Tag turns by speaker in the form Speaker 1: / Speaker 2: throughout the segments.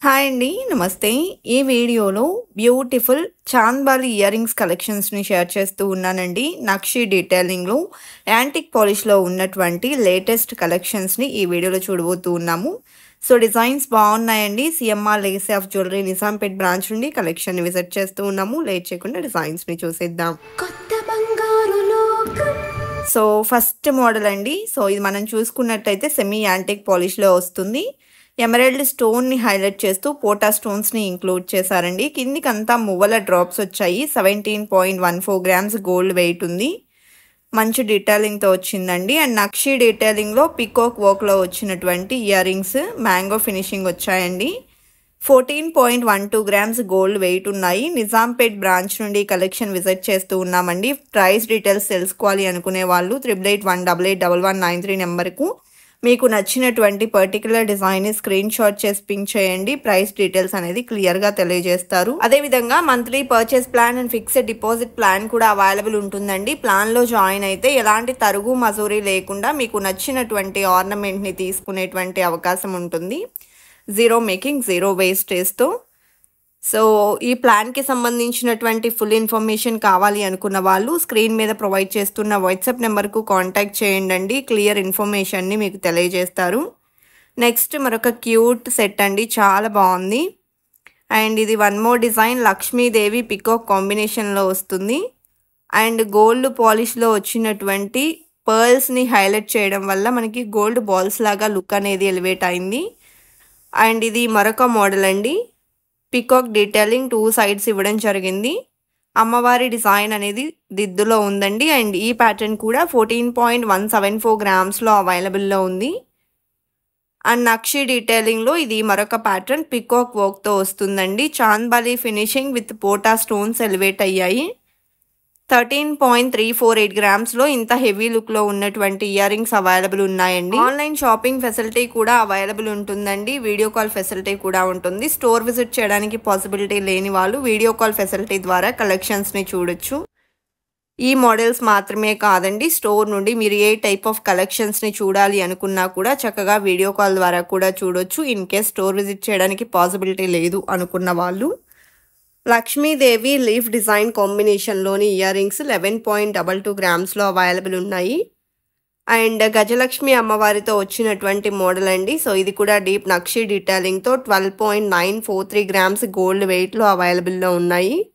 Speaker 1: Hi అండి. నమస్తే. ఈ వీడియోలో బ్యూటిఫుల్ చాంద్బాలి ఇయర్ రింగ్స్ కలెక్షన్స్‌ని షేర్ చేస్తూ ఉన్నానండి. నక్షి డీటెయిలింగ్‌లో యాంటిక్ పాలిష్‌లో ఉన్నటువంటి లేటెస్ట్ కలెక్షన్స్‌ని ఈ వీడియోలో చూడబోతూ ఉన్నాము. సో, డిజైన్స్ బాగున్నాయండి. CMR legacy of jewellery Nizampet branch నుండి కలెక్షన్‌ని విజిట్ చేస్తూ ఉన్నాము. లేట్ చేయకుండా డిజైన్స్‌ని చూసేద్దాం.
Speaker 2: కొత్త బంగారు లోకం.
Speaker 1: సో, ఫస్ట్ మోడల్ అండి. సో, ఇది మనం చూసుకున్నట్టయితే సెమీ యాంటిక్ పాలిష్‌లో వస్తుంది. ఎమరాల్డ్ స్టోన్ని హైలైట్ చేస్తూ పోటా స్టోన్స్ని ఇంక్లూడ్ చేశారండి. కిందికంతా మువ్వల డ్రాప్స్ వచ్చాయి. 17.14 గ్రామ్స్ గోల్డ్ వెయిట్ ఉంది. మంచి డీటెయిలింగ్తో వచ్చిందండి. అండ్ నక్షి డీటెయిలింగ్లో పికాక్ వర్క్లో వచ్చినటువంటి ఇయర్ రింగ్స్ మ్యాంగో ఫినిషింగ్ వచ్చాయండి. 14.12 గ్రామ్స్ గోల్డ్ వెయిట్ ఉన్నాయి. నిజాంపేట్ బ్రాంచ్ నుండి కలెక్షన్ విజిట్ చేస్తూ ఉన్నామండి. ప్రైస్ డీటెయిల్స్ తెలుసుకోవాలి అనుకునే వాళ్ళు 8881881193 నెంబర్కు మీకు నచ్చినటువంటి పర్టికులర్ డిజైన్ని స్క్రీన్ షాట్ చేసి పింక్ చేయండి. ప్రైస్ డీటెయిల్స్ అనేది క్లియర్గా తెలియజేస్తారు. అదేవిధంగా monthly purchase plan and fixed deposit plan కూడా అవైలబుల్ ఉంటుందండి. ప్లాన్లో జాయిన్ అయితే ఎలాంటి తరుగు మజూరీ లేకుండా మీకు నచ్చినటువంటి ఆర్నమెంట్ని తీసుకునేటువంటి అవకాశం ఉంటుంది. జీరో మేకింగ్, జీరో వేస్టేజ్తో. సో, ఈ ప్లాన్కి సంబంధించినటువంటి ఫుల్ ఇన్ఫర్మేషన్ కావాలి అనుకున్న వాళ్ళు స్క్రీన్ మీద ప్రొవైడ్ చేస్తున్న వాట్సాప్ నెంబర్కు కాంటాక్ట్ చేయండి. క్లియర్ ఇన్ఫర్మేషన్ని మీకు తెలియజేస్తారు. నెక్స్ట్ మరొక క్యూట్ సెట్ అండి. చాలా బాగుంది. అండ్ ఇది one more design Lakshmidevi peacock కాంబినేషన్లో వస్తుంది. అండ్ గోల్డ్ పాలిష్లో వచ్చినటువంటి పర్ల్స్ని హైలైట్ చేయడం వల్ల మనకి గోల్డ్ బాల్స్ లాగా లుక్ అనేది ఎలివేట్ అయింది. అండ్ ఇది మరొక మోడల్ అండి. పికాక్ డీటెయిలింగ్ 2 సైడ్స్ ఇవ్వడం జరిగింది. అమ్మవారి డిజైన్ అనేది దిద్దులో ఉందండి. అండ్ ఈ ప్యాటర్న్ కూడా 14.174 గ్రామ్స్లో అవైలబుల్లో ఉంది. అండ్ నక్షి డీటెయిలింగ్లో ఇది మరొక ప్యాటర్న్ పికాక్ వర్క్తో వస్తుందండి. Chandbali finishing with pota stones elevate అయ్యాయి. 13.348 గ్రామ్స్లో ఇంత హెవీ లుక్లో ఉన్నటువంటి ఇయర్ రింగ్స్ అవైలబుల్ ఉన్నాయండి. ఆన్లైన్ షాపింగ్ ఫెసిలిటీ కూడా అవైలబుల్ ఉంటుందండి. వీడియో కాల్ ఫెసిలిటీ కూడా ఉంటుంది. స్టోర్ విజిట్ చేయడానికి పాసిబిలిటీ లేని వాళ్ళు వీడియో కాల్ ఫెసిలిటీ ద్వారా కలెక్షన్స్ని చూడొచ్చు. ఈ మోడల్స్ మాత్రమే కాదండి, స్టోర్ నుండి మీరు ఏ టైప్ ఆఫ్ కలెక్షన్స్ని చూడాలి అనుకున్నా కూడా చక్కగా వీడియో కాల్ ద్వారా కూడా చూడొచ్చు. ఇన్ కేస్ స్టోర్ విజిట్ చేయడానికి పాసిబిలిటీ లేదు అనుకున్న వాళ్ళు. లక్ష్మీదేవి లీఫ్ డిజైన్ కాంబినేషన్లోని ఇయర్ రింగ్స్ 11.22 గ్రామ్స్లో అవైలబుల్ ఉన్నాయి. అండ్ గజలక్ష్మి అమ్మవారితో వచ్చినటువంటి మోడల్ అండి. సో, ఇది కూడా డీప్ నక్షి డీటెయిలింగ్తో 12.943 గ్రామ్స్ గోల్డ్ వెయిట్లో అవైలబుల్లో ఉన్నాయి.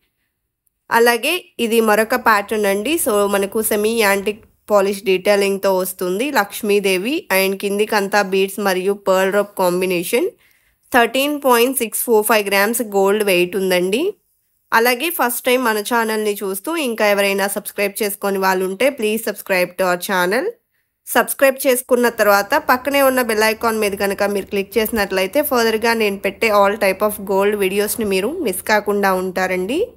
Speaker 1: అలాగే ఇది మరొక ప్యాటర్న్ అండి. సో, మనకు సెమీ యాంటిక్ పాలిష్ డీటెయిలింగ్తో వస్తుంది లక్ష్మీదేవి. అండ్ కిందికంతా బీడ్స్ మరియు pearl rope combination. 13.645 grams gold weight ఉందండి. అలాగే ఫస్ట్ టైం మన ఛానల్ని చూస్తూ ఇంకా ఎవరైనా సబ్స్క్రైబ్ చేసుకొని వాళ్ళు ఉంటే please subscribe to our channel. Subscribe చేసుకున్న తర్వాత పక్కనే ఉన్న బెల్ ఐకాన్ మీద కనుక మీరు క్లిక్ చేసినట్లయితే ఫర్దర్గా నేను పెట్టే ఆల్ టైప్ ఆఫ్ గోల్డ్ వీడియోస్ని మీరు మిస్ కాకుండా ఉంటారండి.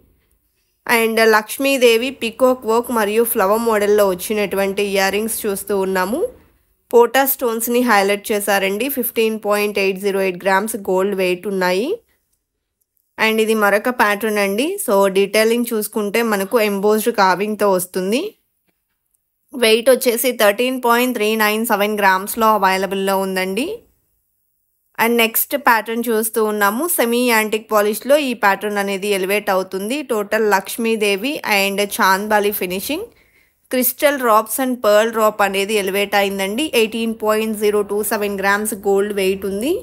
Speaker 1: అండ్ లక్ష్మీదేవి పికాక్ వర్క్ మరియు ఫ్లవర్ మోడల్లో వచ్చినటువంటి ఇయర్ రింగ్స్ చూస్తూ ఉన్నాము. పోటా స్టోన్స్ని హైలైట్ చేశారండి. 15.808 గ్రామ్స్ గోల్డ్ వెయిట్ ఉన్నాయి. అండ్ ఇది మరొక ప్యాటర్న్ అండి. సో, డీటెయిలింగ్ చూసుకుంటే మనకు ఎంబోస్డ్ కార్వింగ్తో వస్తుంది. వెయిట్ వచ్చేసి 13.397 గ్రామ్స్లో అవైలబుల్లో ఉందండి. అండ్ నెక్స్ట్ ప్యాటర్న్ చూస్తూ ఉన్నాము. సెమీ యాంటిక్ పాలిష్లో ఈ ప్యాటర్న్ అనేది ఎలివేట్ అవుతుంది. Total Lakshmidevi and chandbali finishing. Crystal drops and pearl drop అనేది ఎలివేట్ అయిందండి. 18.027 గ్రామ్స్ గోల్డ్ వెయిట్ ఉంది.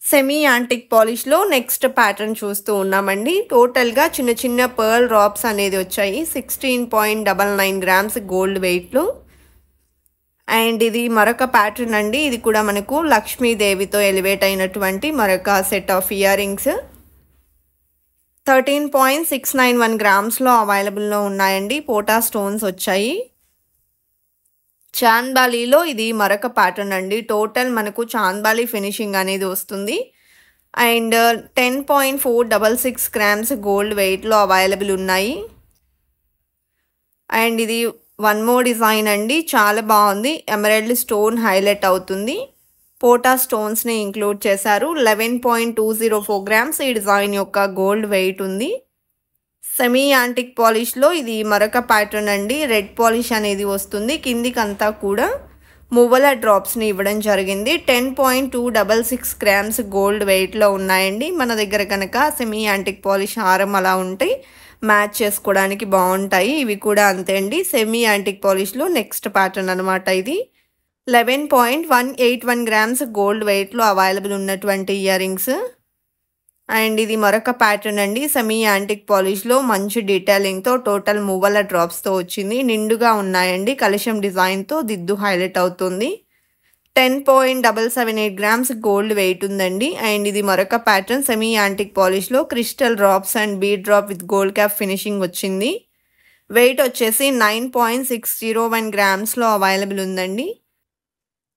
Speaker 1: సెమీ యాంటిక్ పాలిష్లో నెక్స్ట్ ప్యాటర్న్ చూస్తూ ఉన్నామండి. టోటల్గా చిన్న చిన్న పర్ల్ డ్రాప్స్ అనేది వచ్చాయి. 16.99 గ్రామ్స్ గోల్డ్ వెయిట్లో. అండ్ ఇది మరొక ప్యాటర్న్ అండి. ఇది కూడా మనకు లక్ష్మీదేవితో ఎలివేట్ అయినటువంటి మరొక సెట్ ఆఫ్ ఇయర్ రింగ్స్. 13.691 గ్రామ్స్లో అవైలబుల్లో ఉన్నాయండి. పోటా స్టోన్స్ వచ్చాయి. చాంద్బాలిలో ఇది మరొక ప్యాటర్న్ అండి. టోటల్ మనకు చాంద్బాలి ఫినిషింగ్ అనేది వస్తుంది. అండ్ 10.466 గ్రామ్స్ గోల్డ్ వెయిట్లో అవైలబుల్ ఉన్నాయి. అండ్ ఇది వన్ మోర్ డిజైన్ అండి. చాలా బాగుంది. ఎమరాల్డ్ స్టోన్ హైలైట్ అవుతుంది. పోటా స్టోన్స్ని ఇంక్లూడ్ చేశారు. 11.204 గ్రామ్స్ ఈ డిజైన్ యొక్క గోల్డ్ వెయిట్ ఉంది. సెమీ యాంటిక్ పాలిష్లో ఇది మరొక ప్యాటర్న్ అండి. రెడ్ పాలిష్ అనేది వస్తుంది. కిందికంతా కూడా మువ్వల డ్రాప్స్ని ఇవ్వడం జరిగింది. 10.266 గ్రామ్స్ గోల్డ్ వెయిట్లో ఉన్నాయండి. మన దగ్గర కనుక సెమీ యాంటిక్ పాలిష్ హారం అలా ఉంటే మ్యాచ్ చేసుకోవడానికి బాగుంటాయి. ఇవి కూడా అంతే అండి. సెమీ యాంటిక్ పాలిష్లో నెక్స్ట్ ప్యాటర్న్ అనమాట ఇది. 11.181 గ్రామ్స్ గోల్డ్ వెయిట్లో అవైలబుల్ ఉన్నటువంటి ఇయర్ రింగ్స్. అండ్ ఇది మరొక ప్యాటర్న్ అండి. సెమీ యాంటిక్ పాలిష్లో మంచి డీటెయిలింగ్తో టోటల్ మువ్వల డ్రాప్స్తో వచ్చింది. నిండుగా ఉన్నాయండి. కలశం డిజైన్తో దిద్దు హైలైట్ అవుతుంది. 10.778 గ్రామ్స్ గోల్డ్ వెయిట్ ఉందండి. అండ్ ఇది మరొక ప్యాటర్న్ సెమీ యాంటిక్ పాలిష్లో crystal drops and bead drop with gold cap finishing వచ్చింది. వెయిట్ వచ్చేసి 9.601 గ్రామ్స్లో అవైలబుల్ ఉందండి.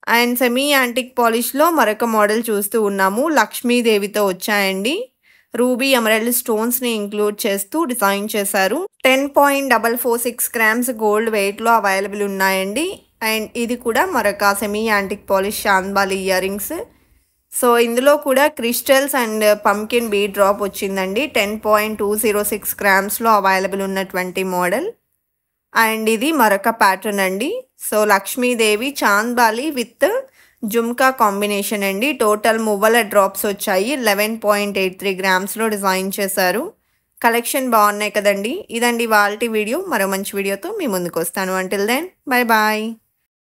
Speaker 1: అండ్ సెమీ యాంటిక్ పాలిష్లో మరొక మోడల్ చూస్తూ ఉన్నాము. లక్ష్మీదేవితో వచ్చాయండి. రూబీ ఎమరాల్డ్ స్టోన్స్ని ఇంక్లూడ్ చేస్తూ డిజైన్ చేశారు. 10.446 గ్రామ్స్ గోల్డ్ వెయిట్లో అవైలబుల్ ఉన్నాయండి. అండ్ ఇది కూడా మరొక semi antique polish Chandbali ear rings. So ఇందులో కూడా crystals and pumpkin bead drop వచ్చిందండి. 10.206 గ్రామ్స్లో అవైలబుల్ ఉన్నటువంటి మోడల్. అండ్ ఇది మరొక ప్యాటర్న్ అండి. So Lakshmidevi chandbali with jhumka combination అండి. టోటల్ మువ్వల డ్రాప్స్ వచ్చాయి. 11.83 గ్రామ్స్లో డిజైన్ చేశారు. కలెక్షన్ బాగున్నాయి కదండి. ఇదండి వాళ్ళ వీడియో. మరో మంచి వీడియోతో మీ ముందుకు వస్తాను. Until then bye bye.